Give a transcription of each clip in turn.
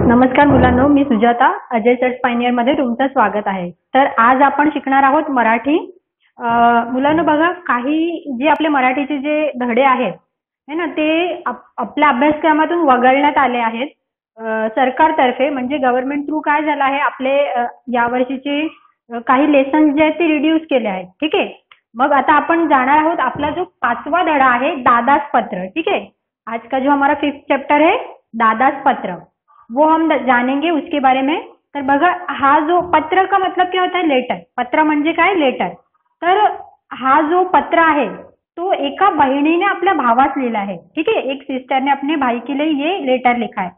नमस्कार मुलांनो, मी Sujata. Ajay search Pioneer मध्ये तुमचं स्वागत आहे. तर आज आपण शिकणार आहोत मराठी. मुलांनो बघा, काही जे आपले मराठीचे जे धडे आहेत है ना, ते आपल्या अभ्यासक्रमातून वगळण्यात आले आहेत सरकारतर्फे. म्हणजे गव्हर्नमेंट थ्रू काय झालं आहे, आपले यावर्षीचे काही लेसन जे आहेत ते रिड्यूस केले आहेत. ठीक आहे. मग आता आपण जाणार आहोत, आपला जो 5वा धडा आहे दादास पत्र. ठीक है, आज का जो हमारा 5th चैप्टर है दादास पत्र, वो हम जानेंगे उसके बारे में. तर बघा, हा जो पत्र का मतलब क्या होता है, लेटर. पत्र म्हणजे काय, लेटर. तर हा जो पत्र आहे तो एका बहिणीने आपल्या भावास लिहिला आहे. ठीक है, एक सिस्टर ने अपने भाई के लिए ये लेटर लिखा है.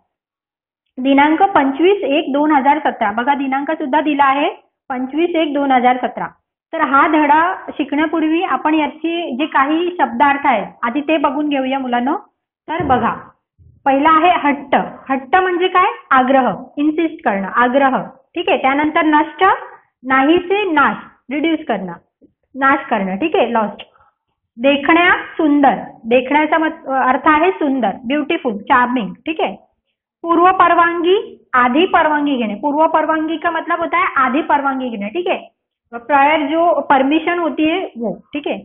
दिनांक 25/1/2017. बघा, दिनांक सुद्धा दिला आहे 25/1/2017. तर हा धडा शिकण्यापूर्वी आपण याची जे काही शब्दार्थ आहेत आधी ते बघून घेऊया मुलांनो. तर बघा, पहिला आहे हट्ट. हट्ट म्हणजे काय, आग्रह, इन्सिस्ट करणं, आग्रह. ठीक आहे. त्यानंतर नष्ट, नाहीसे, नाश, रिड्यूस करणं, नाश करणं. ठीक आहे, लॉस्ट. देखण्या, सुंदर. देखण्याचा अर्थ आहे सुंदर, ब्युटिफुल, चार्मिंग. ठीक है. पूर्व परवानगी, आधी परवानगी घेणे. पूर्व परवानगी का मतलब होता है आधी परवानगी घेणे. ठीक है, प्रायर जो परमिशन होती है वो. ठीक है.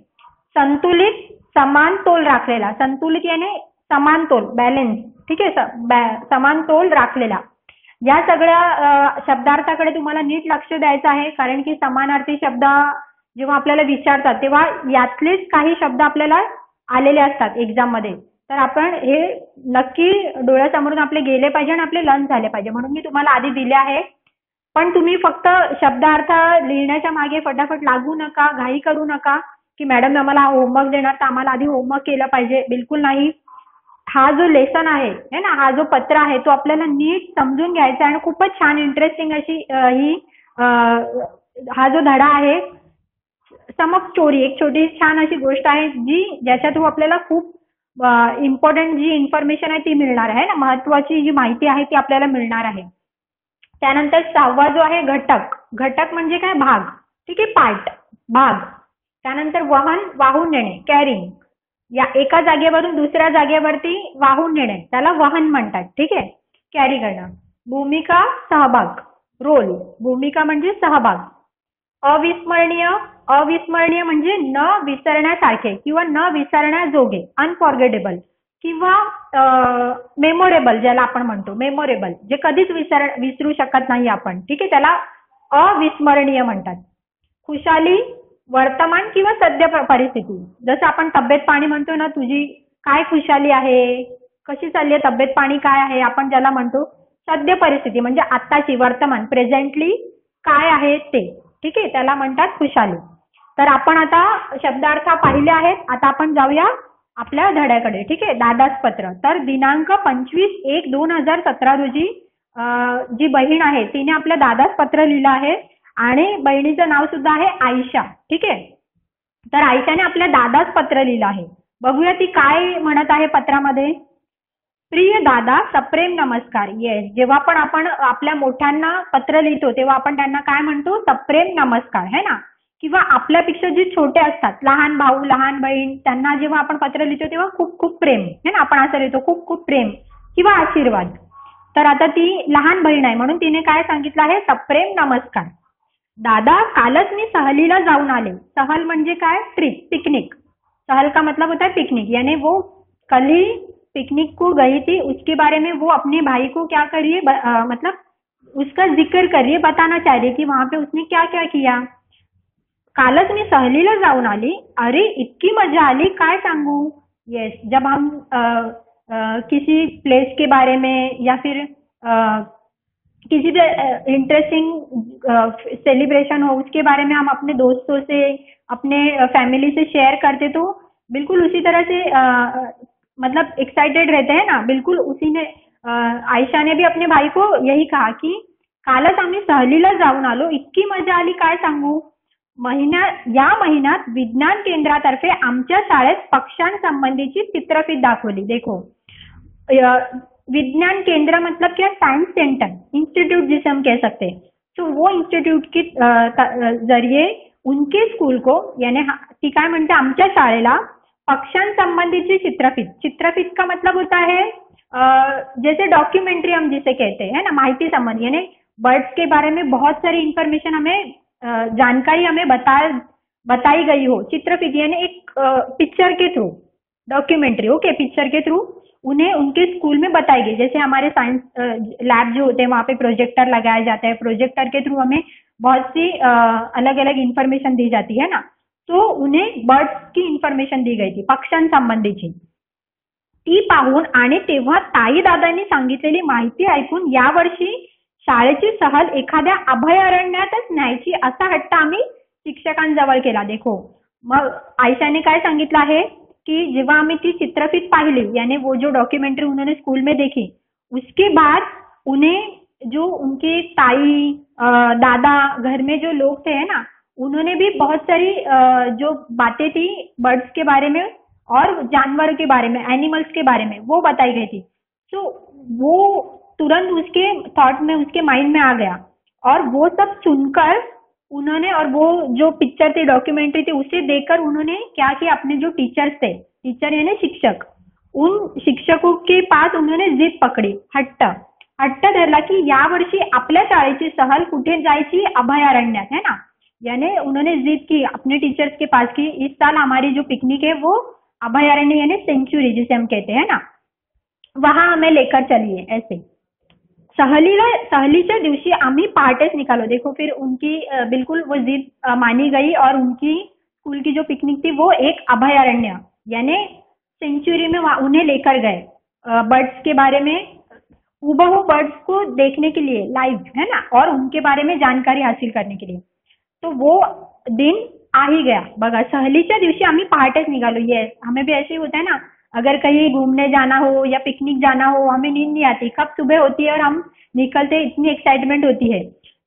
संतुलित, समान तोल राखलेला. संतुलित यानी समान तोल, बॅलेन्स. ठीक आहे, समान तोल राखलेला. या सगळ्या शब्दार्थाकडे तुम्हाला नीट लक्ष द्यायचं आहे, कारण की समानार्थी शब्द जेव्हा आपल्याला विचारतात तेव्हा यातलेच काही शब्द आपल्याला आलेले असतात एक्झाम मध्ये. तर आपण हे नक्की डोळ्यासमोरून आपले गेले पाहिजे आणि आपले लर्न झाले पाहिजे, म्हणून मी तुम्हाला आधी दिले आहे. पण तुम्ही फक्त शब्दार्थ लिहिण्याच्या मागे फटाफट लागू नका, घाई करू नका की मॅडम आम्हाला होमवर्क देणार तर आम्हाला आधी होमवर्क केलं पाहिजे. बिलकुल नाही. हा जो लेसन आहे ना, हा जो पत्र आहे तो आपल्याला नीट समजून घ्यायचा आणि खूपच छान इंटरेस्टिंग अशी ही हा जो धडा आहे, सम ऑफ स्टोरी, एक छोटी छान अशी गोष्ट आहे जी ज्याच्या थ्रू आपल्याला खूप इम्पॉर्टंट जी इन्फॉर्मेशन आहे ती मिळणार आहे ना, महत्वाची जी माहिती आहे ती आपल्याला मिळणार आहे. त्यानंतर 6वा जो आहे घटक. घटक म्हणजे काय, भाग. ठीक आहे, पार्ट, भाग. त्यानंतर वहन, वाहून नेणे, कॅरिंग. या एका जागेवरून दुसऱ्या जागेवरती वाहून नेणे त्याला वहन म्हणतात. ठीक आहे, कॅरी करणं. भूमिका, सहभाग, रोल. भूमिका म्हणजे सहभाग. अविस्मरणीय. अविस्मरणीय म्हणजे न विसरण्यासारखे किंवा न विसरण्याजोगे, अनफॉर्गेटेबल किंवा मेमोरेबल, ज्याला आपण म्हणतो मेमोरेबल, जे कधीच विसरू शकत नाही आपण. ठीक आहे, त्याला अविस्मरणीय म्हणतात. खुशाली, वर्तमान किंवा सद्य परिस्थिती. जसं आपण तब्येत पाणी म्हणतो ना, तुझी काय खुशाली आहे, कशी चालली आहे तब्येत पाणी, काय आहे, आपण ज्याला म्हणतो सद्य परिस्थिती, म्हणजे आत्ताची, वर्तमान, प्रेझेंटली काय आहे ते. ठीक आहे, त्याला म्हणतात खुशाली. तर आपण आता शब्दार्थ पाहिले आहेत. आता आपण जाऊया आपल्या धड्याकडे. ठीक आहे, दादास पत्र. तर दिनांक 25/1/2017 रोजी जी बहीण आहे तिने आपल्या दादास पत्र लिहिलं आहे आणि बहिणीचं नाव सुद्धा आहे आयशा. ठीक आहे. तर आयशाने आपल्या दादास पत्र लिहिलं आहे. बघूया ती काय म्हणत आहे पत्रामध्ये. प्रिय दादा, सप्रेम नमस्कार. येस, जेव्हा पण आपण आपल्या मोठ्यांना पत्र लिहितो तेव्हा आपण त्यांना काय म्हणतो, सप्रेम नमस्कार, है ना. किंवा आपल्यापेक्षा जे छोटे असतात, लहान भाऊ, लहान बहीण, त्यांना जेव्हा आपण पत्र लिहितो तेव्हा खूप खूप प्रेम, है ना, आपण असं लिहितो, खूप खूप प्रेम किंवा आशीर्वाद. तर आता ती लहान बहीण आहे म्हणून तिने काय सांगितलं आहे, सप्रेम नमस्कार. दादा, कालच मी सहलीला जाऊन आले. सहल म्हणजे काय, ट्रिप, पिकनिक. सहल का मतलब होता है पिकनिक, यानी वो कल ही पिकनिक को गई थी, उसके बारे में वो अपने भाई को क्या कर रही है, मतलब उसका जिक्र कर रही है, बताना चाह रही है कि वहां पे उसने क्या क्या किया. कालच मी सहलीला जाऊन आली. अरे इतकी मजा आली, काय सांगू. यस, जब हम किसी प्लेस के बारे में या फिर किसी भी इंटरेस्टिंग सेलिब्रेशन हो उसके बारे में हम अपने दोस्तों से, अपने फैमिली से शेयर करते तो बिल्कुल उसी तरह से मतलब एक्साइटेड रहते हैं ना. बिल्कुल उसी ने आयशा ने भी अपने भाई को यही कहा की कालच आम्ही सहलीला जाऊन आलो, इतकी मजा आली, काय सांगू. या महिन्यात विज्ञान केंद्रातर्फे आमच्या शाळेत पक्ष्यांसंबंधीची चित्रफित दाखवली. देखो, विज्ञान केंद्र मतलब क्या, साइंस सेंटर, इंस्टीट्यूट जिसे हम कह सकते हैं. तो वो इंस्टीट्यूट के जरिए उनके स्कूल को, यानी ती काय म्हणते, आमच्या शाळेला पक्षांसंबंधी चित्रफित। चित्रफित का मतलब होता है जैसे डॉक्यूमेंट्री हम जिसे कहते हैं ना, माहिती संबंधी, यानी बर्ड्स के बारे में बहुत सारी इंफॉर्मेशन हमें जानकारी हमें बताई गई हो। चित्रफित यानी एक पिक्चर के थ्रू, डॉक्यूमेंट्री, ओके, पिक्चर के थ्रू उन्हें उनके स्कूल में बताई गई। जैसे हमारे साइंस लैब जो होते हैं वहाँ पे प्रोजेक्टर लगाया जाता है, प्रोजेक्टर के थ्रू हमें बहुत सी अलग अलग इन्फॉर्मेशन दी जाती है ना, तो उन्हें बर्ड्स की इन्फॉर्मेशन दी गई थी पक्ष्यांसंबंधीची। ती पाहून आणि तेव्हा ताई दादांनी सांगितलेली माहिती ऐकून यावर्षी शाळेची सहल एखाद्या अभयारण्यातच न्यायची असा हट्ट आम्ही शिक्षकांजवळ केला। देखो, मग आयशाने काय सांगितलं आहे कि जेव्हा हमें ती चित्रफित पाहिली, यानी वो जो डॉक्यूमेंट्री उन्होंने स्कूल में देखी, उसके बाद उन्हें जो उनके ताई दादा घर में जो लोग थे ना, उन्होंने भी बहुत सारी जो बातें थी बर्ड्स के बारे में और जानवरों के बारे में, एनिमल्स के बारे में, वो बताई गई थी। तो वो तुरंत उसके थॉट में, उसके माइंड में आ गया और वो सब सुनकर उन्होंने, और वो जो पिक्चर थी, डॉक्यूमेंट्री थी, उसे देखकर उन्होंने क्या किया, अपने जो टीचर्स थे, टीचर यानी शिक्षक, उन शिक्षकों के पास उन्होंने जिद पकड़ी, हट्ट धरला की यावर्षी आपल्या शाळेची सहल कुठे जायची, अभयारण्यात, है ना। यानी उन्होंने जिद की अपने टीचर्स के पास की इस साल हमारी जो पिकनिक है वो अभयारण्य यानी सेंचुरी जिसे हम कहते हैं ना, वहां हमें लेकर चलिए। ऐसे सहलीच्या दिवशी आम्ही पहाटेच निकालो। देखो, फिर उनकी बिल्कुल वो जिद मानी गई और उनकी स्कूल की जो पिकनिक थी वो एक अभयारण्य यानी सेंचुरी में उन्हें लेकर गए, बर्ड्स के बारे में, हूबहू बर्ड्स को देखने के लिए लाइव, है ना, और उनके बारे में जानकारी हासिल करने के लिए। तो वो दिन आ ही गया। बघा, सहलीच्या दिवशी आम्ही पहाटेच निघालो। ये हमें भी ऐसे ही होता है ना, अगर कहीं घूमने जाना हो या पिकनिक जाना हो, हमें नींद नहीं आती, कब सुबह होती है और हम निकलते, इतनी एक्साइटमेंट होती है।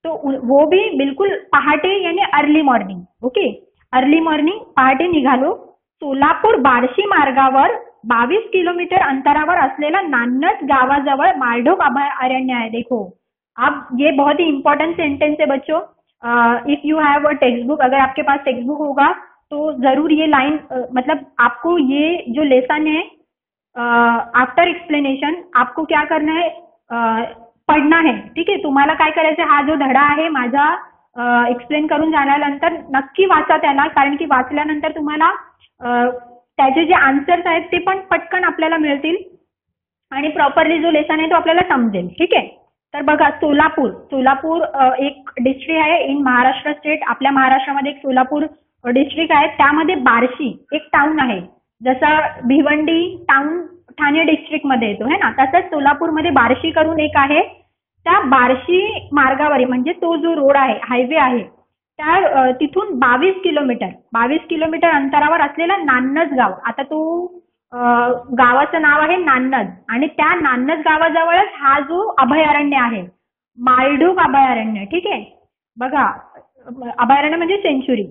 तो वो भी बिल्कुल पहाटे यानी early morning, okay, early morning पहाटे निघालो। सोलापूर बार्शी मार्गावर 22 किलोमीटर अंतरावर असलेला नान्नज गावाजवळ माळढोक अभयारण्य आहे। देखो, अब ये बहुत ही इंपॉर्टेंट सेंटेंस है बच्चों। If you have a text book, अगर आपके पास टेक्स्ट बुक होगा तो जरूर ये लाइन, मतलब आपको ये जो लेसन है आफ्टर एक्सप्लेनेशन आपको क्या करना है, पढ़ना है, ठीक आहे। तुम्हाला काय करायचं, हा जो धडा आहे माझा एक्सप्लेन करून झाल्यानंतर नक्की वाचा त्याला, कारण की वाचल्यानंतर तुम्हाला त्याचे जे आन्सर्स आहेत ते पण पटकन आपल्याला मिळतील आणि प्रॉपरली जो लेसन आहे तो आपल्याला समजेल, ठीक आहे। तर बघा, सोलापूर एक डिस्ट्रिक्ट आहे इन महाराष्ट्र स्टेट। आपल्या महाराष्ट्रामध्ये एक सोलापूर डिस्ट्रिक्ट आहे, त्यामध्ये बार्शी एक टाउन आहे। जसा भिवंडी टाउन ठाणे डिस्ट्रिक्ट मध्ये येतो, है ना, तसंच सोलापूरमध्ये बार्शी करून एक आहे। त्या बार्शी मार्गावर, म्हणजे तो जो रोड आहे, हायवे आहे, त्या तिथून 22 किलोमीटर अंतरावर असलेला नान्नज गाव, आता तो गावाचं नाव आहे नान्नज, आणि त्या नान्नज गावाजवळच हा जो अभयारण्य आहे, माळढोक अभयारण्य, ठीक आहे। बघा, अभयारण्य म्हणजे सेंचुरी।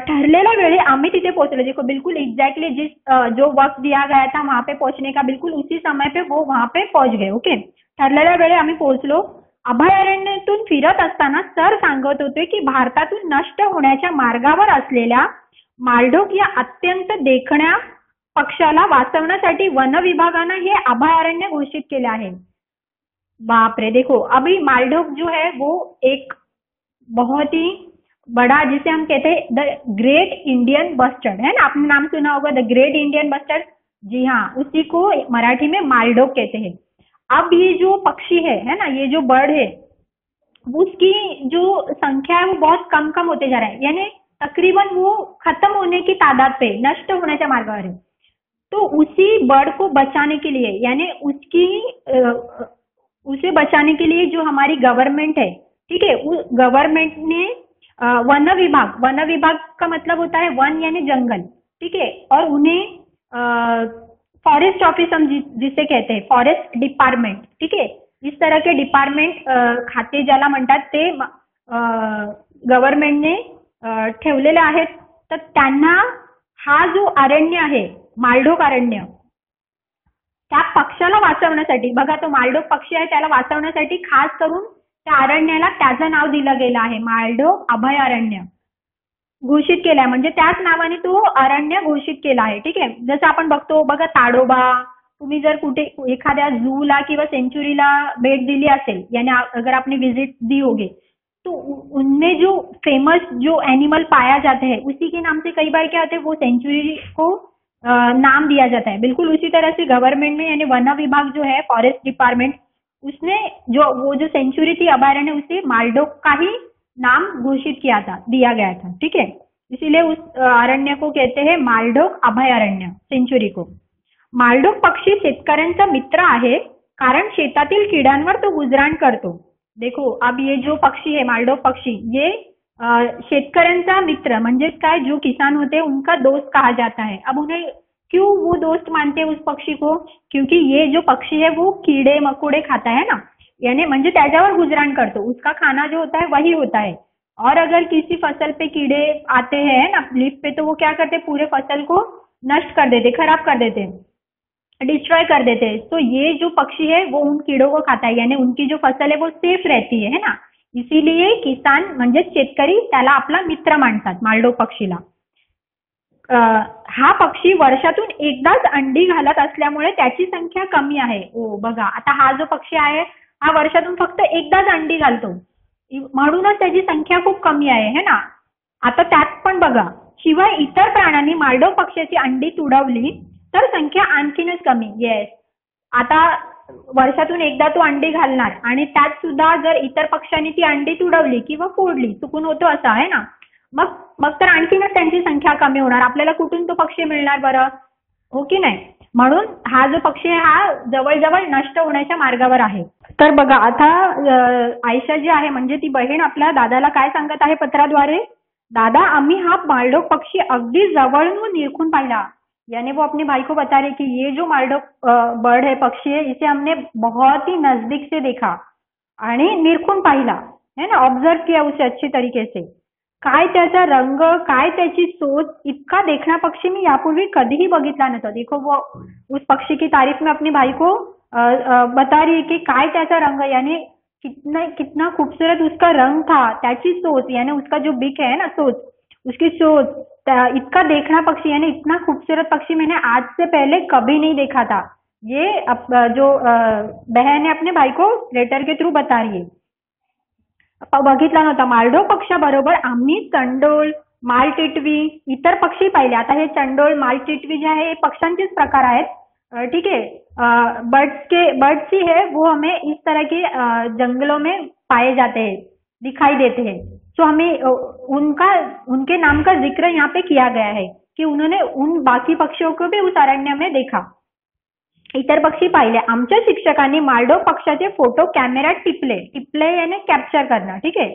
ठरलेल्या वेळी आम्ही तिथे पोहोचलो। देखो, बिल्कुल एग्जैक्टली जिस जो वक्त दिया गया था वहां पे पहुंचने का, बिल्कुल उसी समय पे वो वहां पे पहुंच गए, ओके। ठरलेल्या वेळी आम्ही पोहोचलो। अभयारण्यातून फिरत असताना सर सांगत होते की भारतातून नष्ट होण्याच्या मार्गावर असलेल्या माळढोक या अत्यंत देखण्या पक्षाला वाचवण्यासाठी वन विभागाने हे अभयारण्य घोषित केले आहे। बाप रे, देखो, अभी मालढोक जो है वो एक बहुत ही बड़ा, जिसे हम कहते हैं द ग्रेट इंडियन बस्टर्ड, है ना, आपने नाम सुना होगा द ग्रेट इंडियन बस्टर्ड। जी हाँ, उसी को मराठी में मालढोक कहते हैं। अब ये जो पक्षी है ना, ये जो बर्ड है, उसकी जो संख्या है वो बहुत कम होते जा रहा है, यानी तकरीबन वो खत्म होने की तादाद पे, नष्ट होण्याच्या मार्गावर है। तो उसी बर्ड को बचाने के लिए, यानी उसे बचाने के लिए जो हमारी गवर्नमेंट है, ठीक है, उस गवर्नमेंट ने वन विभाग का मतलब होता है वन यानी जंगल, ठीक है, और उन्हें फॉरेस्ट ऑफिस हम जिसे कहते हैं, फॉरेस्ट डिपार्टमेंट, ठीक है, इस तरह के डिपार्टमेंट खाते ज्याला म्हणतात ते गव्हर्नमेंटने ठेवलेले आहेत। तर त्यांना हा जो अरण्य आहे, माळढोक अरण्य, त्या पक्षाला वाचवण्यासाठी, बघा तो माळढोक पक्षी आहे, त्याला वाचवण्यासाठी खास करून त्या अरण्याला त्याचं नाव दिलं गेलं आहे, माळढोक अभयारण्य। घोषित केलाय, म्हणजे त्याच नावाने तो अरण्य घोषित केला आहे. ठीक आहे. जसं आपण बघतो बघा ताडोबा, तुम्ही जर कुठे एखाद्या झूला किंवा सेंचुरीला भेट दिली असेल, यानी अगर आपने विजिट दी होगी, तो उनमें जो फेमस जो एनिमल पाया जाते हैं उसी के नाम से कई बार क्या होता है वो सेंचुरी को नाम दिया जाता है. बिल्कुल उसी तरह से गवर्नमेंट में यानी वन विभाग जो है फॉरेस्ट डिपार्टमेंट, उसने जो वो जो सेंचुरी थी अभयारण्य उसे मालडोक का ही नाम घोषित किया था, दिया गया था. ठीक है. इसीलिए उस अरण्य को कहते हैं मालडोक अभयारण्य, सेंचुरी को. मालडोक पक्षी शेतकऱ्यांचा मित्र आहे, कारण शेतातील किड्यांवर तो गुजराण करतो. देखो अब ये जो पक्षी है मालडोक पक्षी, ये शेतकऱ्यांचा मित्र म्हणजे काय, जो किसान होते हैं उनका दोस्त कहा जाता है. अब उन्हें क्यों वो दोस्त मानते हैं उस पक्षी को, क्योंकि ये जो पक्षी है वो कीड़े मकोड़े खाता है ना, यानी म्हणजे त्याच्यावर गुजराण करतो, उसका खाना जो होता है वही होता है. और अगर किसी फसल पे कीड़े आते हैं ना लीफ पे, तो वो क्या करते हैं पूरे फसल को नष्ट कर देते, खराब कर देते, डिस्ट्रॉय कर देते हैं. तो ये जो पक्षी है वो उन कीड़ों को खाता है, यानी उनकी जो फसल है वो सेफ रहती है ना. इसीलिए किसान म्हणजे शेतकरी त्याला आपला मित्र मानतात मालडोक पक्षीला. हा पक्षी वर्षातून एकदाच अंडी घालत असल्यामुळे त्याची संख्या कमी आहे. ओ बघा, आता हा जो पक्षी आहे हा वर्षातून फक्त एकदाच अंडी घालतो, म्हणूनच त्याची संख्या खूप कमी आहे है ना. आता त्यात पण बघा, शिवाय इतर प्राण्यांनी मालडोक पक्ष्याची अंडी तुडवली तर संख्या आणखीनच कमी. येस, आता वर्षातून एकदा तो अंडी घालणार आणि त्यात सुद्धा जर इतर पक्ष्यांनी ती अंडी तुडवली किंवा फोडली, चुकून होतो असं आहे ना, मग तर आणखीनच त्यांची संख्या कमी होणार. आपल्याला कुठून तो पक्षी मिळणार बरं, हो की नाही. म्हणून हा जो पक्षी आहे हा जवळजवळ नष्ट होण्याच्या मार्गावर आहे. तर बघा आता आयशा जी आहे म्हणजे ती बहीण आपल्या दादाला काय सांगत आहे पत्राद्वारे, दादा आम्ही हा मालडोक पक्षी अगदी जवळून निरखून पाहिला. यानी वो अपने भाई को बता रहे कि ये जो मालडोक बर्ड है, पक्षी है, इसे हमने बहुत ही नजदीक से देखा आणि निरखून पाहिला है ना, ऑब्जर्व किया उसे अच्छी तरीके से. काय त्याचा रंग, काय त्याची सोच, इतका देखना पक्षी मी यापूर्वी कधीही बघितला नव्हता. देखो वो उस पक्षी की तारीफ में अपने भाई को बता रही है कि काय त्याचा रंग, यानी कितना कितना खूबसूरत उसका रंग था, त्याची सोच यानी उसका जो बिक है ना सोच, उसकी सोच, इतना देखना पक्षी यानी इतना खूबसूरत पक्षी मैंने आज से पहले कभी नहीं देखा था. ये जो बहन है अपने भाई को लेटर के थ्रू बता रही है. बघितला नव्हता. मालडोक पक्षाबरोबर आम्ही चंडोल, मालटिटवी, इतर पक्षी पाहिले. आता हे चंडोल मालटिटवी जे आहे हे पक्ष्यांचेच प्रकार आहेत. ठीक है. बर्ड्स ही है वो हमें इस तरह के जंगलों में पाए जाते हैं, दिखाई देते हैं. तो हमें उनके नाम का जिक्र यहाँ पे किया गया है कि उन्होंने उन बाकी पक्षियों को भी उस अरण्य में देखा, इतर पक्षी पाहिले. आमच्या शिक्षकांनी मालडोक पक्षाचे फोटो कैमरा टिपले यानी कैप्चर करना. ठीक है.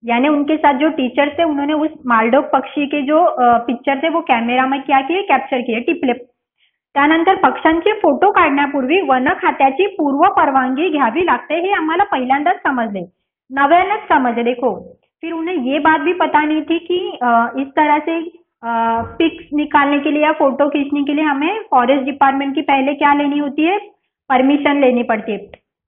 यानी उनके साथ जो टीचर्स थे उन्होंने उस मालडोक पक्षी के जो पिक्चर थे वो कैमरा में क्या किए, कैप्चर किए, टिपले. त्यानंतर पक्ष्यांचे फोटो काढण्यापूर्वी वन खात्याची पूर्व परवानगी घ्यावी लागते, हे आम्हाला पहिल्यांदाच समजले, नव्यानंच समजले. देखो फिर उन्हें ये बात भी पता नहीं थी कि इस तरह से पिक्स निकालने के लिए या फोटो खींचने के लिए हमें फॉरेस्ट डिपार्टमेंट की पहले क्या लेनी होती है, परमिशन लेनी पड़ती है.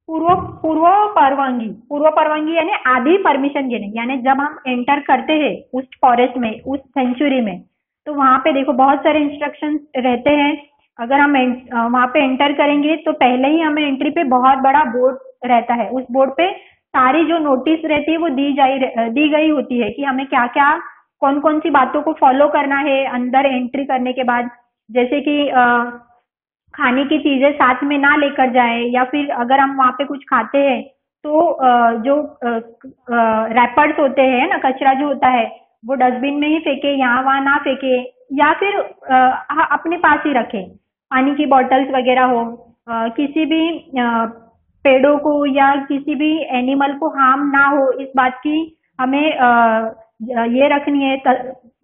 पूर्व परवानगी यानी आधी परमिशन लेने, यानी जब हम एंटर करते हैं उस फॉरेस्ट में, उस सेंचुरी में, तो वहां पे देखो बहुत सारे इंस्ट्रक्शंस रहते हैं. अगर हम वहां पे एंटर करेंगे तो पहले ही हमें एंट्री पे बहुत बड़ा बोर्ड रहता है. उस बोर्ड पे सारी जो नोटिस रहती है वो दी गई होती है कि हमें क्या क्या कौन कौन सी बातों को फॉलो करना है अंदर एंट्री करने के बाद. जैसे कि खाने की चीजें साथ में ना लेकर जाए, या फिर अगर हम वहां पे कुछ खाते हैं तो जो रैपर्स होते हैं ना, कचरा जो होता है वो डस्टबिन में ही फेंके, यहाँ वहां ना फेंके, या फिर अपने पास ही रखे. पानी की बॉटल्स वगैरह हो, किसी भी पेड़ों को या किसी भी एनिमल को हार्म ना हो, इस बात की हमें ये रखनी है,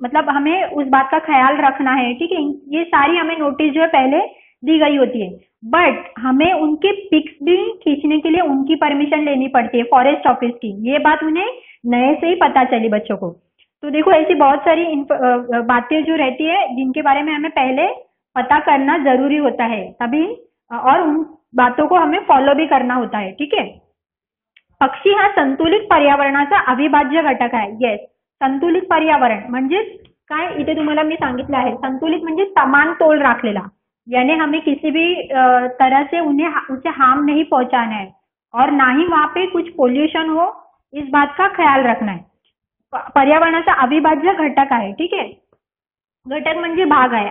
मतलब हमें उस बात का ख्याल रखना है. ठीक है. ये सारी हमें नोटिस जो है पहले दी गई होती है, बट हमें उनके पिक्स भी खींचने के लिए उनकी परमिशन लेनी पड़ती है फॉरेस्ट ऑफिस की. ये बात उन्हें नए से ही पता चली बच्चों को. तो देखो ऐसी बहुत सारी बातें जो रहती है जिनके बारे में हमें पहले पता करना जरूरी होता है तभी, और उन बातों को हमें फॉलो भी करना होता है. ठीक है. पक्षी हा संतुलित पर्यावरणाचा अविभाज्य घटक आहे. येस, संतुलित पर्यावरण म्हणजे काय इथे तुम्हाला मी सांगितलं आहे, संतुलित म्हणजे समान तोल राखलेला, यानी हमें किसी भी तरह से उसे हार्म नहीं पहुंचाना है और ना ही वहां पे कुछ पोल्यूशन हो, इस बात का ख्याल रखना है. पर्यावरणाचा अविभाज्य घटक आहे. ठीक है, घटक म्हणजे भाग आहे.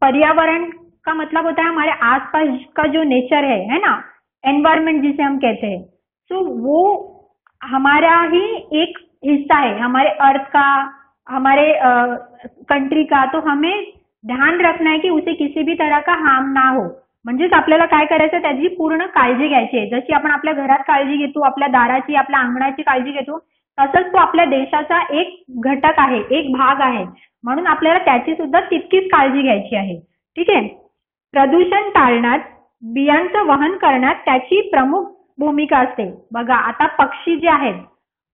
पर्यावरण का मतलब होता है हमारे आसपास का जो नेचर है ना, एनवायरमेंट जिसे हम कहते हैं, तो वो हमारा ही एक हिस्सा है, हमारे अर्थ का, हमारे कंट्री का. तो हमें ध्यान रखना है की उसे किसी भी तरह का हार्म ना हो. म्हणजेच आपल्याला काय करायचं, त्याची पूर्ण काळजी घ्यायची आहे. जशी आपण आपल्या घरात काळजी घेतो, आपल्या दाराची, आपल्या अंगणाची काळजी घेतो, तसंच तो आपल्या देशाचा एक घटक आहे, एक भाग आहे. म्हणून आपल्याला त्याची सुद्धा तितकीच काळजी घ्यायची आहे. ठीक आहे. प्रदूषण टाळण्यात, बियांचं वहन करण्यात त्याची प्रमुख भूमिका असते. बघा आता पक्षी जे आहेत,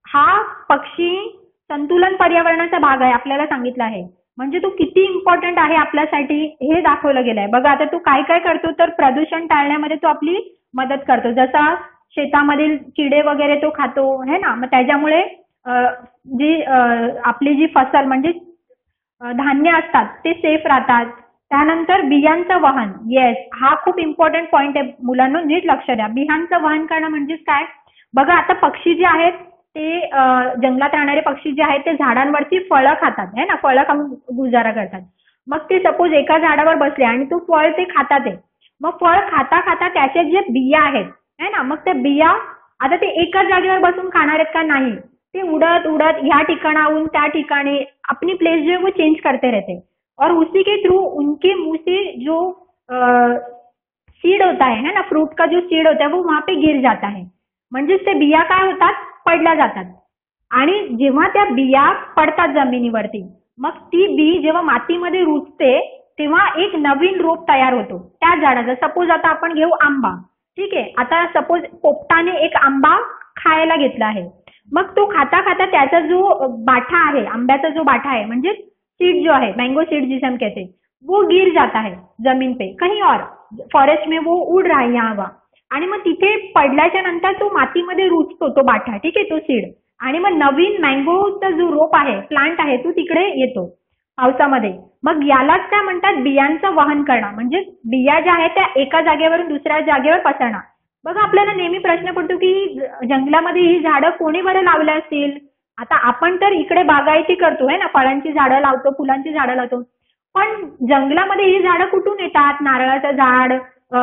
हा पक्षी संतुलन पर्यावरणाचा भाग आहे, आपल्याला सांगितलं आहे. म्हणजे तो किती इम्पॉर्टंट आहे आपल्यासाठी हे दाखवलं गेलंय. बघा आता तो काय काय करतो, तर प्रदूषण टाळण्यामध्ये तो आपली मदत करतो. जसा शेतामधील किडे वगैरे तो खातो है ना, मग त्याच्यामुळे जी आपली जी फसल म्हणजे धान्य असतात ते सेफ राहतात. त्यानंतर बियांचं वहन, येस, हा खूप इम्पॉर्टंट पॉइंट आहे मुलांनो, नीट लक्ष द्या. बियांचं वहन करणं म्हणजेच काय, बघा आता पक्षी जे आहेत ते जंगलात राहणारे पक्षी जे आहेत ते झाडांवरची फळं खातात है ना, फळं खाऊन गुजारा करतात. मग ते सपोज एका झाडावर बसले आणि तो फळ ते खातात आहे. मग फळ खाता खाता त्याचे जे बिया आहेत है ना, मग त्या बिया आता ते एकाच जागेवर बसून खाणार आहेत का, नाही, ते उड़त उड़त ह्या ठिकाणाहून त्या ठिकाणी अपनी प्लेस जो है वो चेंज करते रहते और उसी के थ्रू उनके मुंह से जो सीड होता है ना, फ्रूट का जो सीड होता है वो वहां पे गिर जाता है. म्हणजेच ते बिया काय होतात, पडल्या जातात. आणि जेव्हा त्या बिया पडतात जमिनीवरती, मग ती बी जेव्हा मातीमध्ये रुजते तेव्हा एक नवीन रोप तयार होतो त्या झाडाचा. सपोज आता आपण घेऊ आंबा. ठीक आहे, आता सपोज पोपटाने एक आंबा खायला घेतला आहे. मग तो खाता खाता त्याचा जो बाठा आहे, आंब्याचा जो बाठा आहे म्हणजे सीड जो है, मैंगो सीड जिसे हम कहते हैं, वो गिर जाता है जमीन पे कहीं और, फॉरेस्ट में वो उड़ रहा है यहाँ वहाँ. आणि मग तिथे पडल्याच्या नंतर तो मातीमध्ये रुजतो तो बाठा. ठीक आहे, तो सीड. आणि मग नवीन मँगोचा जो रोप आहे, प्लांट आहे, तो तिकडे येतो पावसामध्ये. मग यालाच काय म्हणतात, बियांचं वहन करणं. म्हणजे बिया ज्या आहेत त्या एका जागेवरून दुसऱ्या जागेवर पसरणं. बघा आपल्याला नेहमी प्रश्न पडतो की जंगलामध्ये ही झाडं कोणी बरं लावलं असतील. आता आपण तर इकडे बागायती करतो है ना, फळांची झाडं लावतो, फुलांची झाडं लावतो, पण जंगलामध्ये ही झाडं कुठून येतात, नारळाचं झाड,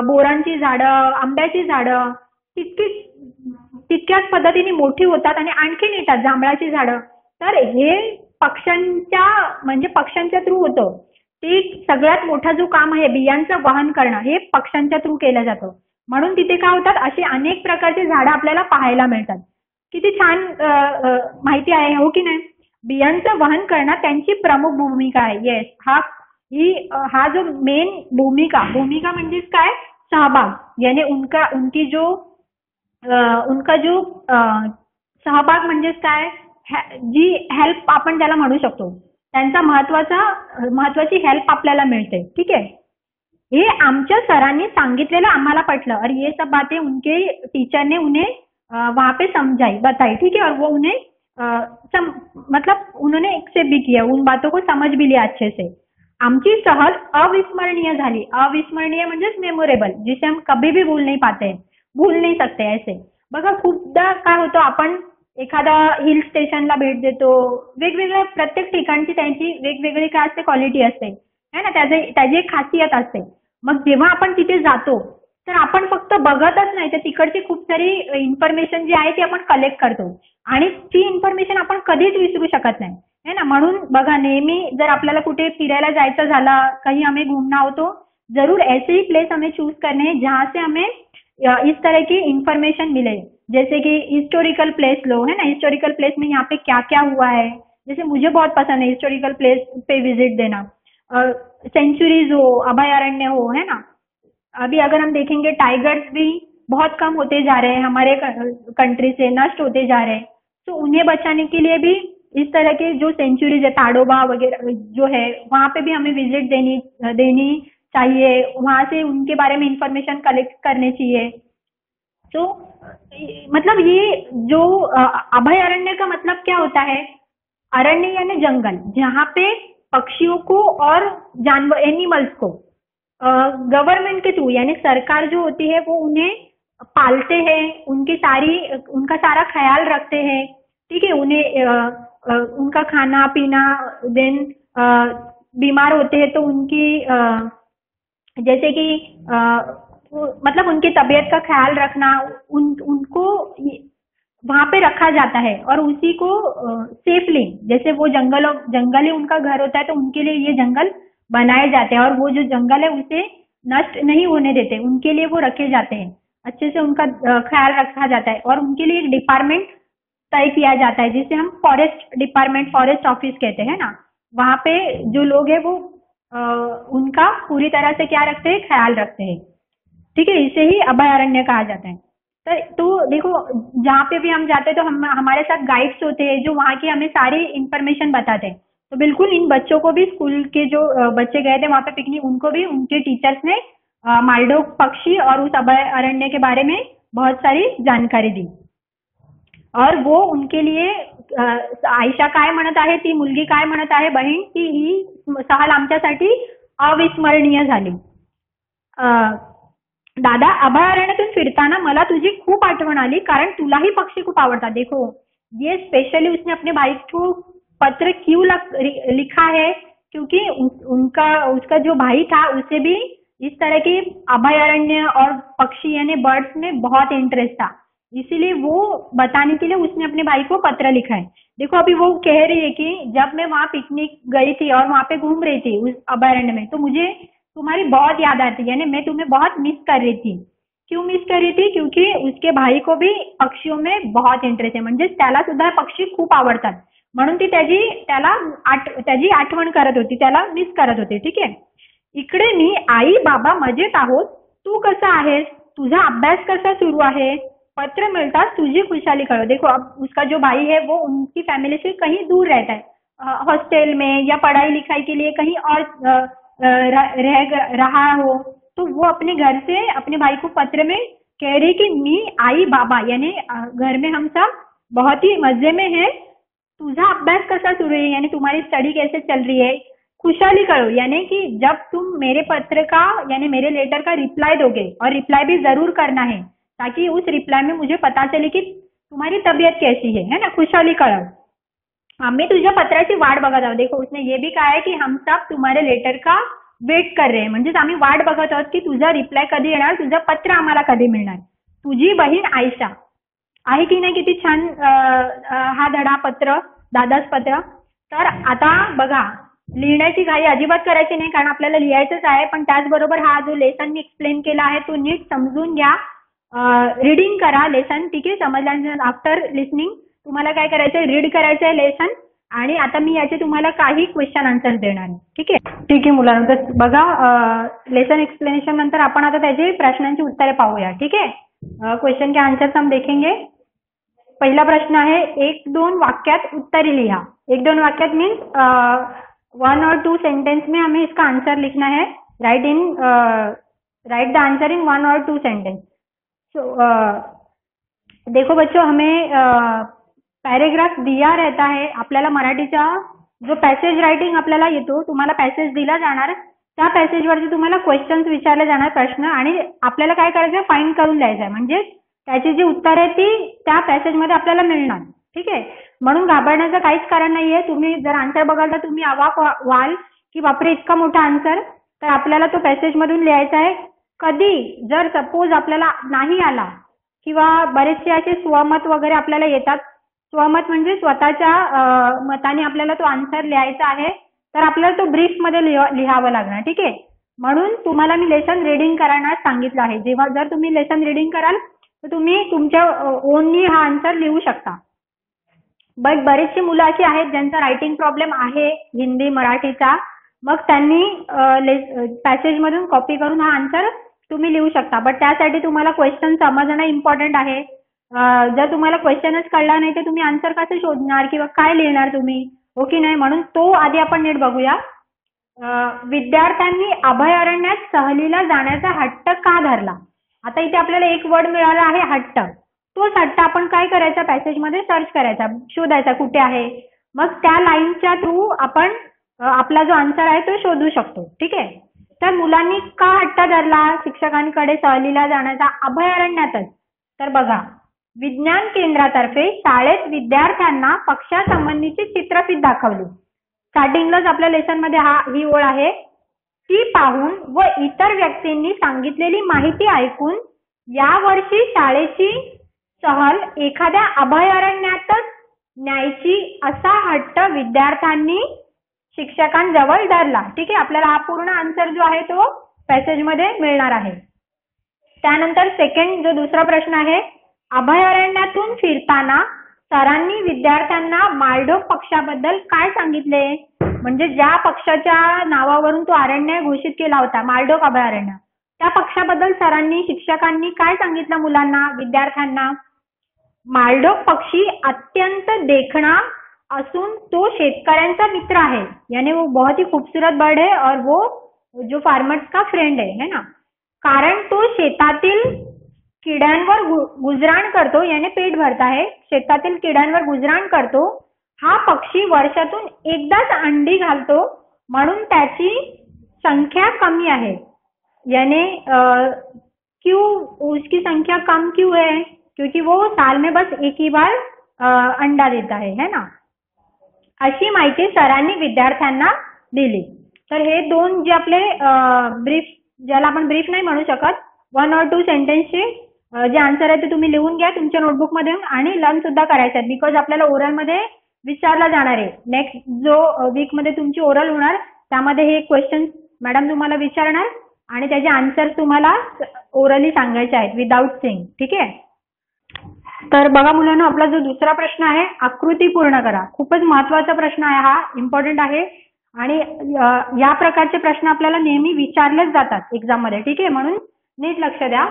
बोरांची झाडं, आंब्याची झाडं तितक्याच पद्धतीने मोठी होतात आणि आणखीन येतात जांभळाची झाडं. तर हे पक्ष्यांच्या थ्रू होतं. ते सगळ्यात मोठा जो काम आहे बियांचं वहन करणं, हे पक्ष्यांच्या थ्रू केलं जातं. म्हणून तिथे काय होतात, अशी अनेक प्रकारची झाडं आपल्याला पाहायला मिळतात. किती छान माहिती आहे हो की नाही. बियांचं वहन करणं त्यांची प्रमुख भूमिका आहे. येस, हा जो मेन भूमिका म्हणजेच काय, सहभाग, यानी उनका जो सहभाग म्हणजेच काय, जी हेल्प आपण त्याला म्हणू शकतो, त्यांचा महत्वाची हेल्प आपल्याला मिळते. ठीक आहे, ये आमच्या सरांनी सांगितलेलं आम्हाला पटलं और ये सब बातें उनके टीचर ने उन्हें वहां पे बताई. ठीक है, और वो उन्हें मतलब उन्होंने एक्सेप्ट भी किया, उन बातों को समझ भी लिया अच्छे से. आमची सहल अविस्मरणीय झाली. अविस्मरणीय म्हणजेच मेमोरेबल, जिसे हम कभी भी भूल नहीं सकते ऐसे. बघा खूपदा काय होतं, आपण एखादा हिल स्टेशनला भेट देतो, वेगवेगळ्या प्रत्येक ठिकाणची त्यांची वेगवेगळी काय असते, क्वालिटी असते है ना, त्याची एक खासियत असते. मग जेव्हा आपण तिथे जातो तर आपण फक्त बघतच नाही, तर तिकडची खूप सारी इन्फॉर्मेशन जी आहे ती आपण कलेक्ट करतो आणि ती इन्फॉर्मेशन आपण कधीच विसरू शकत नाही है ना. म्हणून बघा नेहमी जर आपल्याला कुठे फिरायला जायचं झालं, कहीं हमें घूमना हो तो जरूर ऐसे ही प्लेस हमें चूज करने हैं जहाँ से हमें इस तरह की इंफॉर्मेशन मिले. जैसे कि हिस्टोरिकल प्लेस लो है ना, हिस्टोरिकल प्लेस में यहाँ पे क्या क्या हुआ है, जैसे मुझे बहुत पसंद है हिस्टोरिकल प्लेस पे विजिट देना. सेंचुरीज हो, अभयारण्य हो है ना. अभी अगर हम देखेंगे टाइगर्स भी बहुत कम होते जा रहे हैं, हमारे कंट्री से नष्ट होते जा रहे हैं. तो उन्हें बचाने के लिए भी इस तरह के जो सेंचुरीज है, ताडोबा वगैरह जो है, वहाँ पे भी हमें विजिट देनी चाहिए. वहाँ से उनके बारे में इंफॉर्मेशन कलेक्ट करने चाहिए. तो मतलब ये जो अभयारण्य का मतलब क्या होता है, अरण्य यानी जंगल, जहाँ पे पक्षियों को और जानवर एनिमल्स को गवर्नमेंट के थ्रू यानी सरकार जो होती है वो उन्हें पालते हैं, उनका सारा ख्याल रखते हैं, ठीक है। उन्हें उनका खाना पीना, देन बीमार होते हैं तो उनकी जैसे कि मतलब उनकी तबीयत का ख्याल रखना, उनको वहां पे रखा जाता है और उसी को सेफली, जैसे वो जंगल ही उनका घर होता है तो उनके लिए ये जंगल बनाए जाते हैं और वो जो जंगल है उसे नष्ट नहीं होने देते, उनके लिए वो रखे जाते हैं, अच्छे से उनका ख्याल रखा जाता है और उनके लिए एक डिपार्टमेंट तय किया जाता है जिसे हम फॉरेस्ट डिपार्टमेंट, फॉरेस्ट ऑफिस कहते हैं ना। वहां पे जो लोग हैं वो उनका पूरी तरह से क्या रखते हैं, ख्याल रखते हैं, ठीक है। इसे ही अभयारण्य कहा जाता है। तो देखो जहाँ पे भी हम जाते हैं तो हमारे साथ गाइड्स होते हैं जो वहाँ की हमें सारी इंफॉर्मेशन बताते हैं। तो बिल्कुल इन बच्चों को भी, स्कूल के जो बच्चे गए थे वहाँ पे पिकनिक, उनको भी उनके टीचर्स ने मालडोग पक्षी और उस अभयारण्य के बारे में बहुत सारी जानकारी दी और वो उनके लिए आयशा काय म्हणत आहे, ती मुलगी काय म्हणत आहे बहीण, की ही सहल आमच्यासाठी अविस्मरणीय झाली। दादा, अभयारण्यातून फिरताना मला तुझी खूप आठवण आली कारण तुलाही पक्षी खूप आवडतात। देखो ये स्पेशली उसने अपने भाई को पत्र क्यों लिखा है, क्योंकि उसका जो भाई था उसे भी इस तरह के अभयारण्य और पक्षी यानी बर्ड्स में बहुत इंटरेस्ट था, इसीलिए वो बताने के लिए उसने अपने भाई को पत्र लिखा है। देखो अभी वो कह रही है कि जब मैं वहाँ पिकनिक गई थी और वहाँ पे घूम रही थी उस अभयारण्य में तो मुझे तुम्हारी बहुत याद आती, यानी मैं तुम्हें बहुत मिस कर रही थी। क्यों मिस कर रही थी, क्योंकि उसके भाई को भी पक्षियों में बहुत इंटरेस्ट आहे, म्हणजे त्याला सुद्धा पक्षी खूप आवडतात, म्हणून ती त्याची आठवण करत होती, त्याला मिस करत होती, ठीक आहे। इकडे मी आई बाबा मजेत आहोत, तू कसा आहेस, तुझा अभ्यास कसा सुरू आहे, पत्र मिळताच तुझी खुशाली कळव। देखो अब उसका जो भाई है वो उनकी फैमिली से कहीं दूर रहता है, हॉस्टल में या पढ़ाई लिखाई के लिए कहीं और रह रहा हो, तो वो अपने घर से अपने भाई को पत्र में कह रही कि मी आई बाबा यानी घर में हम सब बहुत ही मजे में है, तुझा अभ्यास कैसा शुरू है यानी तुम्हारी स्टडी कैसे चल रही है, खुशहाली करो यानी कि जब तुम मेरे पत्र का यानी मेरे लेटर का रिप्लाई दोगे, और रिप्लाई भी जरूर करना है ताकि उस रिप्लाई में मुझे पता चले कि तुम्हारी तबीयत कैसी है ना, खुशहाली कळव। आम्ही तुझ्या पत्राची वाट बघत आहोत। देखो उसने ये भी कहा है कि हम सब तुम्हारे लेटर का वेट कर रहे हैं, म्हणजेच आम्ही वाट बघत आहोत की तुझा रिप्लाय कधी येणार, तुझं पत्र आम्हाला कधी मिळणार। तुझी बहीण आयशा। आहे की नाही किती छान हा धडा, पत्र, दादाच पत्र। तर आता बघा लिहिण्याची घाई अजिबात करायची नाही कारण आपल्याला लिहायचंच आहे, पण त्याचबरोबर हा जो लेसन मी एक्सप्लेन केला आहे तो नीट समजून घ्या, रीडिंग करा लेसन, ठीक आहे। समजल्यानंतर आफ्टर लिसनिंग तुम्हाला काय करायचंय, रीड करायचंय लेसन, आणि आता मी याचे तुम्हाला काही क्वेश्चन आन्सर देणार आहे, ठीक आहे। ठीक आहे मुलांनो, तर बघा लेसन एक्सप्लेनेशन नंतर आपण आता त्याची प्रश्नांची उत्तरे पाहूया, ठीक है। क्वेश्चन के आंसर हम देखेंगे। पहला प्रश्न है, 1-2 वाक्यात उत्तरे लिहा। 1-2 वाक्यात मीन्स 1 और 2 सेंटेंस में हमें इसका आंसर लिखना है। राइट द आंसर इन 1 और 2 सेंटेंस। देखो बच्चों, हमें पॅरेग्राफ दिया रहता है, आपल्याला मराठीचा जो पॅसेज रायटिंग आपल्याला येतो, तुम्हाला पॅसेज दिला जाणार, त्या पॅसेजवरती तुम्हाला क्वेश्चन्स विचारले जाणार, प्रश्न, आणि आपल्याला काय करायचं, फाइंड करून द्यायचं आहे, म्हणजे त्याची जी उत्तर आहे ती त्या पॅसेजमध्ये आपल्याला मिळणार, ठीक आहे। म्हणून घाबरण्याचं काहीच कारण नाहीये। तुम्ही जर आन्सर बघाल तर तुम्ही अवाक व्हाल की बापरे इतका मोठा आन्सर, तर आपल्याला तो पॅसेजमधून लिहायचा आहे। कधी जर सपोज आपल्याला नाही आला किंवा बरेचसे असे स्वमत वगैरे आपल्याला येतात, स्वमत म्हणजे स्वतःच्या मताने आपल्याला तो आन्सर लिहायचा आहे, तर आपल्याला तो ब्रीफ मध्ये लिहावं लागणार, ठीक आहे। म्हणून तुम्हाला मी लेसन रीडिंग करण्यास सांगितलं आहे। जेव्हा जर तुम्ही लेसन रीडिंग कराल तर तुम्ही तुमच्या ओनली हा आन्सर लिहू शकता। बट बरेचशी मुलं अशी आहेत ज्यांचा रायटिंग प्रॉब्लेम आहे हिंदी मराठीचा, मग त्यांनी पॅसेज मधून कॉपी करून हा आन्सर तुम्ही लिहू शकता। बट त्यासाठी तुम्हाला क्वेश्चन समजणं इम्पॉर्टंट आहे। जर तुम्हाला क्वेश्चनच कळला नाही तर तुम्ही आन्सर कसं शोधणार किंवा काय लिहिणार तुम्ही, हो की नाही। म्हणून तो आधी आपण नीट बघूया। विद्यार्थ्यांनी अभयारण्यात सहलीला जाण्याचा हट्ट का धरला। आता इथे आपल्याला एक वर्ड मिळाला आहे हट्ट। तोच हट्ट आपण काय करायचा, पॅसेज मध्ये सर्च करायचा, शोधायचा कुठे आहे, मग त्या लाईनच्या थ्रू आपण आपला जो आन्सर आहे तो शोधू शकतो. ठीक आहे. तर मुलांनी का हट्ट धरला शिक्षकांकडे सहलीला जाण्याचा अभयारण्यातच? तर बघा, विज्ञान केंद्रातर्फे शाळेत विद्यार्थ्यांना पक्ष्यासंबंधीची चित्रफीत दाखवली. स्टार्टिंगलाच आपल्या लेसन मध्ये ही ओळ आहे. ती पाहून व इतर व्यक्तींनी सांगितलेली माहिती ऐकून यावर्षी शाळेची सहल एखाद्या अभयारण्यातच न्यायची असा हट्ट विद्यार्थ्यांनी शिक्षकांजवळ धरला. ठीक आहे. आपल्याला हा पूर्ण आन्सर जो आहे तो पॅसेज मध्ये मिळणार आहे. त्यानंतर सेकंड जो दुसरा प्रश्न आहे, अभयारण्यातून फिरताना सरांनी विद्यार्थ्यांना मालढोक पक्षाबद्दल काय सांगितले? म्हणजे ज्या पक्षाच्या नावावरून तो अरण्य घोषित केला होता, मालढोक अभयारण्य, त्या पक्षाबद्दल सरांनी शिक्षकांनी काय सांगितलं मुलांना, विद्यार्थ्यांना? मालढोक पक्षी अत्यंत देखणा असून तो शेतकऱ्यांचा मित्र आहे, यानी वो बहुत ही खूबसूरत बर्ड है और वो जो फार्मर्स का फ्रेंड है ना. कारण तो शेतातील किड्यांवर गुजराण करतो, याने पेट भरता है, शेतातील किड्यांवर गुजराण करतो. हा पक्षी वर्षातून एकदाच अंडी घालतो, म्हणून त्याची संख्या कमी आहे. याने क्यों उसकी संख्या कम क्यों है? क्योंकि वो साल में बस एक ही बार अंडा देता है ना. अशी माहिती सरांनी विद्यार्थ्यांना दिली. तर हे दोन जे आपले ब्रीफ, ज्याला आपण ब्रीफ नाही म्हणू शकत, 1 or 2 सेंटेन्सचे जे आन्सर आहे ते तुम्ही लिहून घ्या तुमच्या नोटबुक मध्ये आणि लर्न सुद्धा करायचे आहेत. बिकॉज आपल्याला ओरल मध्ये विचारला जाणार आहे. नेक्स्ट जो वीक मध्ये तुमची ओरल होणार त्यामध्ये हे क्वेश्चन मॅडम तुम्हाला विचारणार आणि त्याचे आन्सर्स तुम्हाला ओरली सांगायचे आहेत विदाउट सेइंग. ठीक आहे. तर बघा मुलांना, आपला जो दुसरा प्रश्न आहे, आकृती पूर्ण करा. खूपच महत्वाचा प्रश्न आहे हा, इम्पॉर्टंट आहे आणि या प्रकारचे प्रश्न आपल्याला नेहमी विचारलेच जातात एक्झाम मध्ये. ठीक आहे. म्हणून नीट लक्ष द्या.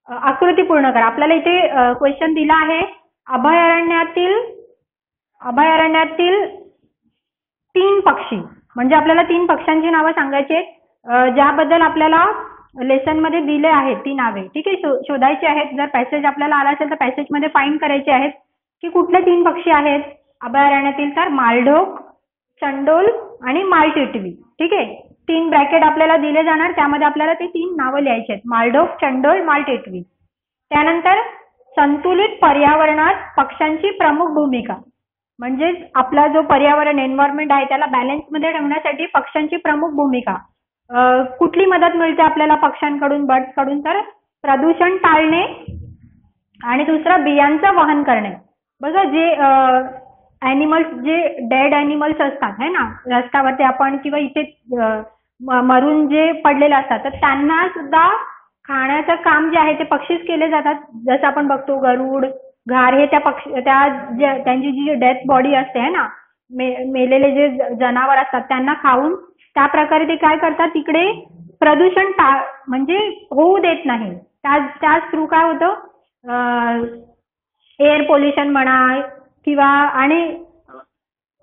आकृती पूर्ण करा. आपल्याला इथे क्वेश्चन दिला आहे, अभयारण्यातील 3 पक्षी, म्हणजे आपल्याला 3 पक्ष्यांची नावं सांगायची आहेत, ज्याबद्दल आपल्याला लेसन मध्ये दिले आहेत ती नावे. ठीक आहे. शोधायची आहेत. जर पॅसेज आपल्याला आला असेल तर पॅसेज मध्ये फाइंड करायचे आहेत की कुठले 3 पक्षी आहेत अभयारण्यातील. तर मालढोक, चंडोल आणि मालटिटवी. ठीक आहे. 3 ब्रॅकेट आपल्याला दिले जाणार, त्यामध्ये आपल्याला ते 3 नावं लिहायची आहेत, मालढोक, चंडोल, मालटिटवी. त्यानंतर संतुलित पर्यावरणात पक्ष्यांची प्रमुख भूमिका, म्हणजेच आपला जो पर्यावरण एन्व्हायरमेंट आहे त्याला बॅलन्स मध्ये ठेवण्यासाठी पक्ष्यांची प्रमुख भूमिका. कुठली मदत मिळते आपल्याला पक्ष्यांकडून, बर्ड्स कडून? तर प्रदूषण टाळणे आणि दुसरं बियांचं वहन करणे. बघा, जे ॲनिमल्स, जे डेड ॲनिमल्स असतात है ना रस्त्यावरती आपण किंवा इथे मरून जे पडलेले असतात, तर त्यांना सुद्धा खाण्याचं काम जे आहे ते पक्षीच केले जातात. जसं आपण बघतो गरुड, घार हे त्यांची जी डेथ बॉडी असते है ना, मेलेले जे जनावर असतात त्यांना खाऊन त्या प्रकारे ते काय करतात, तिकडे प्रदूषण म्हणजे होऊ देत नाही. त्याच थ्रू काय होतं, एअर पोल्युशन म्हणा किंवा आणि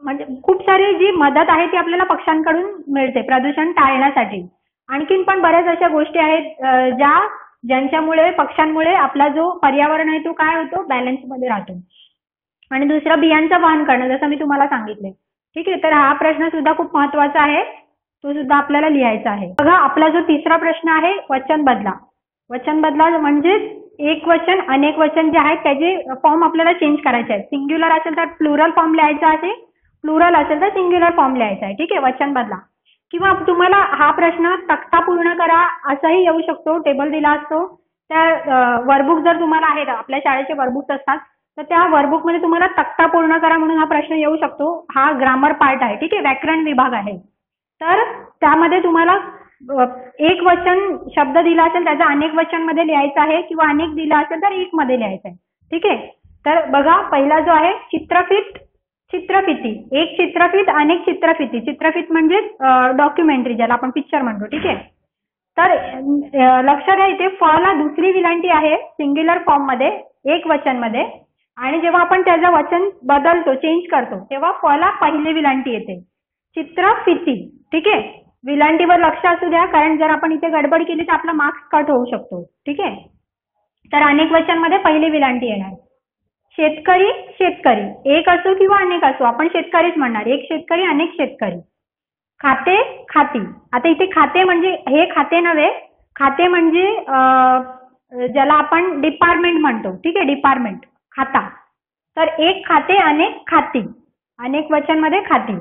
म्हणजे खूप सारी जी मदत आहे ती आपल्याला पक्ष्यांकडून मिळते प्रदूषण टाळण्यासाठी. आणखीन पण बऱ्याच अशा गोष्टी आहेत ज्यांच्यामुळे पक्ष्यांमुळे आपला जो पर्यावरण आहे तो काय होतो, बॅलन्स मध्ये राहतो. आणि दुसरं बियांचं वहन करणं, जसं मी तुम्हाला सांगितले. ठीक आहे. तर हा प्रश्न सुद्धा खूप महत्वाचा आहे, तो सुद्धा आपल्याला लिहायचा आहे. बघा, आपला जो तिसरा प्रश्न आहे, वचन बदला. वचन बदला म्हणजे एक वचन अनेक वचन जे आहेत त्याचे फॉर्म आपल्याला चेंज करायचे आहेत. सिंग्युलर असेल तर प्लुरल फॉर्म लिहायचा आहे, प्लुरल असेल तर सिंग्युलर फॉर्म लिहायचा आहे. ठीक आहे. वचन बदला. किंवा तुम्हाला हा प्रश्न तक्ता पूर्ण करा असाही येऊ शकतो, टेबल दिला असतो. त्या वर्कबुक जर तुम्हाला आहेत, आपल्या शाळेचे वर्कबुक्स असतात, तर त्या वर्कबुक मध्ये तुम्हाला तक्ता पूर्ण करा म्हणून हा प्रश्न येऊ शकतो. हा ग्रामर पार्ट आहे. ठीक आहे. व्याकरण विभाग आहे. तर त्यामध्ये तुम्हाला एक वचन शब्द दिला असेल त्याचा अनेक वचन मध्ये लिहायचा आहे किंवा अनेक दिला असेल तर एक मध्ये लिहायचं आहे. ठीक आहे. तर बघा, पहिला जो आहे चित्रफित, चित्रफिती. एक चित्रफित, अनेक चित्रफिती. चित्रफित म्हणजे डॉक्युमेंटरी, ज्याला आपण पिक्चर म्हणतो. ठीक आहे. तर लक्षात घ्या, इथे फ ला दुसरी विलांटी आहे सिंग्युलर फॉर्म मध्ये, एक वचन मध्ये, आणि जेव्हा आपण त्याचं वचन बदलतो, चेंज करतो, तेव्हा फ ला पहिली विलांटी येते, चित्रफिती. ठीक आहे. विलांटीवर लक्ष असू द्या, कारण जर आपण इथे गडबड केली तर आपला मार्क्स कट होऊ शकतो. ठीक आहे. तर अनेक वचन मध्ये पहिली विलांटी येणार. शेतकरी, शेतकरी, एक असो किंवा अनेक असो, आपण शेतकरीच म्हणणार. एक शेतकरी, अनेक शेतकरी. खाते खाती. आता इथे खाते म्हणजे हे खाते नव्हे, खाते म्हणजे ज्याला आपण डिपार्टमेंट म्हणतो. ठीक आहे, डिपार्टमेंट खाता. तर एक खाते अनेक खाती, अनेक वचन मध्ये खाती.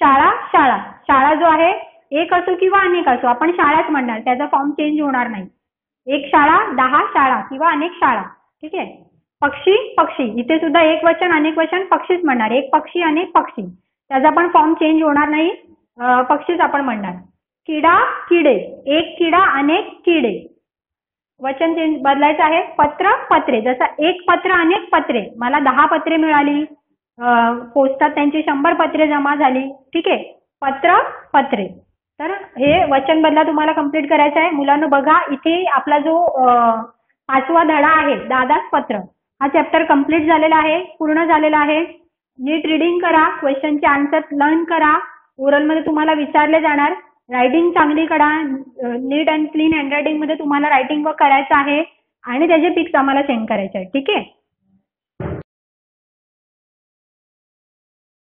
शाळा शाळा. शाळा जो आहे एक असो किंवा अनेक असो आपण शाळाच म्हणणार, त्याचा फॉर्म चेंज होणार नाही. एक शाळा, 10 शाळा किंवा अनेक शाळा. ठीक आहे. पक्षी पक्षी, इथे सुद्धा एक वचन अनेक वचन पक्षीच म्हणणार. एक पक्षी अनेक पक्षी, त्याचा पण फॉर्म चेंज होणार नाही, पक्षीच आपण म्हणणार. किडा किडे, एक किडा अनेक किडे, वचन चेंज बदलायचं आहे. पत्र पत्रे, जसं एक पत्र अनेक पत्रे, मला 10 पत्रे मिळाली, पोस्टात त्यांची 100 पत्रे जमा झाली. ठीक आहे. पत्र पत्रे. तर हे वचन बदला तुम्हाला कंप्लीट करायचं आहे. मुलांनो बघा, इथे आपला जो 5वा धडा आहे दादाच पत्र, हा चॅप्टर कंप्लीट झालेला आहे, पूर्ण झालेला आहे. नीट रिडिंग करा, क्वेश्चनचे आन्सर लर्न करा, ओरल मध्ये तुम्हाला विचारले जाणार. रायटिंग चांगली करा, नीट अँड क्लीन हँडरायटिंग मध्ये तुम्हाला रायटिंग वर्क करायचं आहे आणि त्याचे पिक्स आम्हाला सेंड करायचे आहे. ठीक आहे.